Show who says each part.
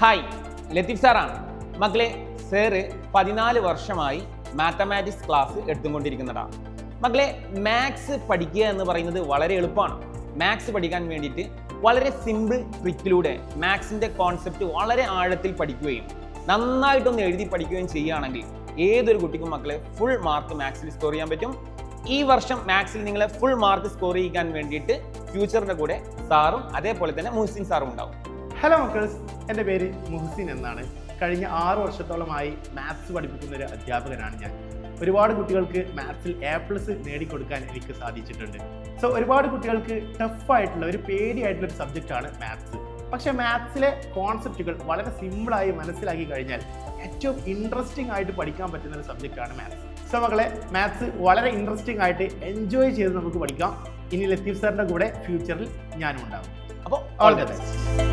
Speaker 1: Hi, Latheef സാറാണ്. മക്കളെ, sir 14 വർഷമായി മാത്തമാറ്റിക്സ് ക്ലാസ് എടുത്തുകൊണ്ടിരിക്കുന്നതാണ്. മക്കളെ, മാത്സ് പഠിക്കുക എന്ന് പറയുന്നത് വളരെ എളുപ്പമാണ്. മാത്സ് പഠിക്കാൻ വേണ്ടിയിട്ട് വളരെ സിമ്പിൾ ട്രിക്കിലൂടെ മാത്സിൻ്റെ കോൺസെപ്റ്റ് വളരെ ആഴത്തിൽ പഠിക്കുകയും നന്നായിട്ടൊന്ന് എഴുതി പഠിക്കുകയും ചെയ്യുകയാണെങ്കിൽ ഏതൊരു കുട്ടിക്കും മക്കളെ ഫുൾ മാർക്ക് മാത്സിൽ സ്കോർ ചെയ്യാൻ പറ്റും. ഈ വർഷം മാത്സിൽ നിങ്ങളെ ഫുൾ മാർക്ക് സ്കോർ ചെയ്യാൻ വേണ്ടിയിട്ട് ഫ്യൂച്ചറിൻ്റെ കൂടെ സാറും അതേപോലെ തന്നെ മുഹസിൻ സാറും ഉണ്ടാവും.
Speaker 2: ഹലോ മക്കൾസ്, എൻ്റെ പേര് മുഹസിൻ എന്നാണ്. കഴിഞ്ഞ 6 വർഷത്തോളമായി മാത്സ് പഠിപ്പിക്കുന്ന ഒരു അധ്യാപകനാണ് ഞാൻ. ഒരുപാട് കുട്ടികൾക്ക് മാത്സിൽ A+ നേടിക്കൊടുക്കാൻ എനിക്ക് സാധിച്ചിട്ടുണ്ട്. സോ ഒരുപാട് കുട്ടികൾക്ക് ടഫായിട്ടുള്ള ഒരു പേടിയായിട്ടുള്ള ഒരു സബ്ജക്റ്റാണ് മാത്സ്. പക്ഷേ മാത്സിലെ കോൺസെപ്റ്റുകൾ വളരെ സിമ്പിളായി മനസ്സിലാക്കി കഴിഞ്ഞാൽ ഏറ്റവും ഇൻട്രസ്റ്റിംഗ് ആയിട്ട് പഠിക്കാൻ പറ്റുന്ന ഒരു സബ്ജക്റ്റാണ് മാത്സ്. സോ മക്കളെ, മാത്സ് വളരെ ഇൻട്രസ്റ്റിംഗ് ആയിട്ട് എൻജോയ് ചെയ്ത് നമുക്ക് പഠിക്കാം. ഇനി ലത്തീഫ് സാറിൻ്റെ കൂടെ ഫ്യൂച്ചറിൽ ഞാനും ഉണ്ടാകും.
Speaker 1: അപ്പോൾ ഓൾ ദി ബെസ്റ്റ്.